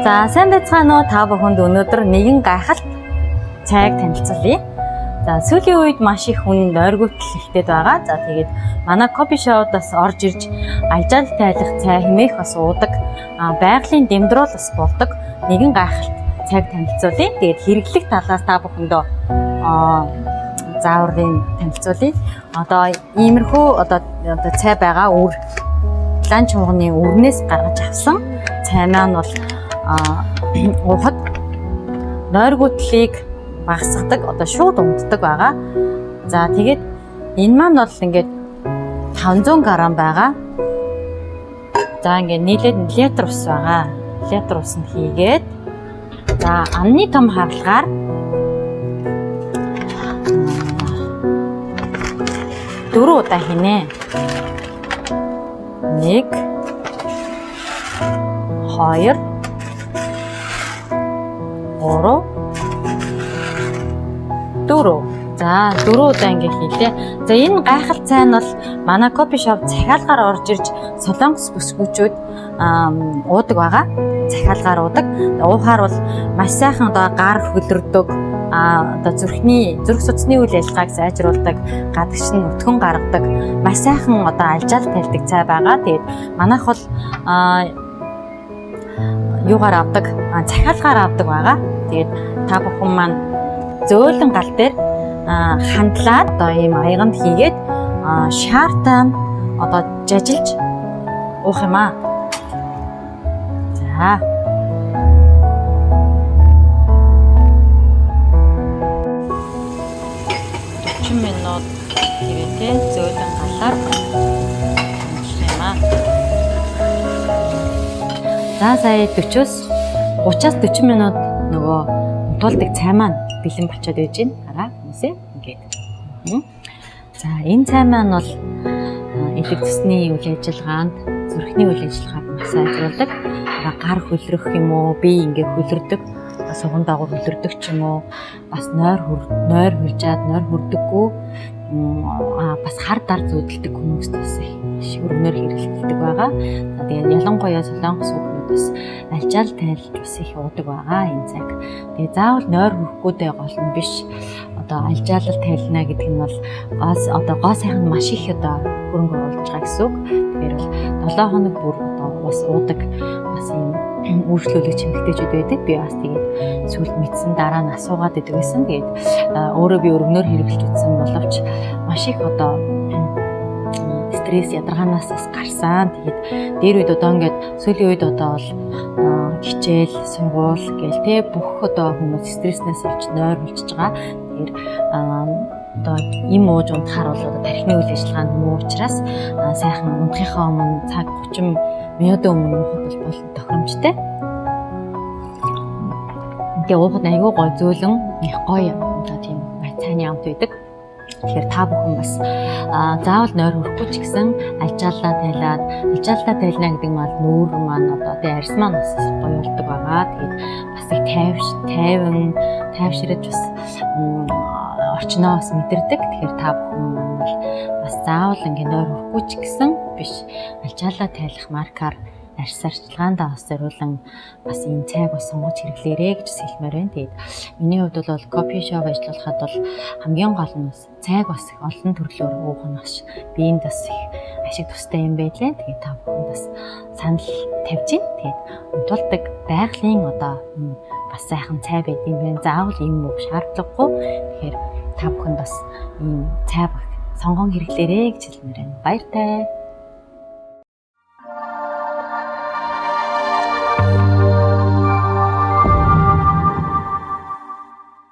За сайн байцгаана уу та бүхэнд өнөөдөр нэгэн гайхалт цайг танилцуулъя. За сүүлийн үед маш их хүн нойргуутл ихтэй байгаа. За тэгээд манай кофе шоудаас орж ирж альжаал тайлах цай хэмээх бас уудаг байгалийн дэмдруул бас болдог нэгэн гайхалт цайг танилцуулъя. Тэгээд хэрэглэх талаас та бүхэндөө зааврын танилцуулъя. Одоо иймэрхүү одоо цай байгаа үр ланч мууны үрнээс гаргаж авсан цай маань бол уухад нойргуутлыг багасгадаг, одоо шууд унтдаг байгаа. За тэгээд энэ маань бол ингээд 500 г байгаа. За ингээд нийлээд литр ус байгаа. Литр ус нь хийгээд за амны том хаалгаар дөрөв удаа хийнэ. 1 2 3 4. За 4 удаа ингэ хийлээ. За энэ гайхалт цай нь бол манай кофе шоп захиалгаар орж ирж солонгос бүсгүүчүүд уудаг байгаа. Захиалгаар уудаг. Уухаар бол маш сайхан одоо гар хөлөрдөг, одоо зүрх судасны үйл ажиллагааг сайжруулдаг, гадагш нь өтгөн гаргадаг, маш сайхан одоо альжаал тайлдаг цай байгаа. Тэгээд манайх бол юугаар авдаг? Захиалгаар авдаг байгаа. Тэгээд та бүхэн маань зөөлөн гал дээр хандлаад одоо ийм аяганд хийгээд шаартаа одоо жажилж уух юм аа. За 40 минут тэгээд зөөлөн галаар уух юм аа. За сая 30-аас 40 минут нөгөө унтуулдаг цай маань бэлэн болчиход байж байна. Хараа хүмүүсээ ингээд. За энэ цай маань бол элэг цусны үйл ажиллагаанд, зүрхний үйл ажиллагааг маш сайжруулдаг. Гар хөлрөх юм уу, бие ингээд хөлөрдөг, суган дагуур хөлөрдөг ч юм уу, бас нойр хөлжаад нойр хүрдэггүй, бас хар дар зүүдэлдэг хүмүүст бас их өргөнөөр хэрэглэдэг байгаа. За тэгээд ялангуяа солонгос хүмүүс альжаал тайлж бас их уудаг байгаа энэ цаг. Тэгээ заавал нойр хүрхгүйдээ гол нь биш. Одоо альжаалал тайлна гэдэг нь бол гоо сайхан маш их одоо хөрөнгө оруулж байгаа гэсэн үг. Тэгэхээр бол 7 хоног бүр одоо бас уудаг бас юм үйлчлүүлэгч эмэгтэйчүүд байдаг. Би бас тэгээд сүүлд мэдсэн дараа нь асуугаад идэг байсан. Тэгээд өөрөө би өргөнөөр хэрэглэж үзсэн боловч маш их одоо стресс ядаргаанаас бас гарсан. Тэгээд дээр үед одоо ингээд сүүлийн үед одоо бол хичээл, сургууль гээл те бүх одоо хүмүүс стресснээс олж нойр болчихж байгаа. Тэгэхээр одоо им ууж унтахаар бол одоо тархины үйл ажиллагаанд муу учраас сайхан унтахынхаа өмнө цаг 30 минутын өмнө уухад бол тохиромжтой. Тэгээ уухад аягүй гой зөөлөн их гоё одоо тийм цайны амт байдаг. Тэгэхээр та бүхэн бас заавал нойр хүрхгүй ч гэсэн альжаалаа тайлна гэдэг нь нүүр маань одоо тий арьс маань бас гоё болдог байгаа. Тэгээд бас их тайвширж бас орчноо бас мэдэрдэг. Тэгэхээр та бүхэн маань бас заавал ингээ нойр хүрхгүй ч гэсэн биш альжаалаа тайлах маркаар арьс арчилгаандаа бас зориулан бас ийм цайг бас сонгож хэрэглээрэй гэж хэлмээр байна. Тэгээд миний хувьд бол кофе шоп ажиллахад бол хамгийн гол нь бас цайг бас олон төрлөөр уух нь маш биеинд бас их ашиг тустай юм байлээ. Тэгээд та бүхэн бас санал тавьж гин. Тэгээд унтуулдаг байгалийн одоо бас сайхан цай байд юм байна. Заавал ийм уух шаардлагагүй. Тэгэхээр та бүхэн бас ийм цай сонгон хэрэглээрэй гэж хэлмээр байна. Баяртай.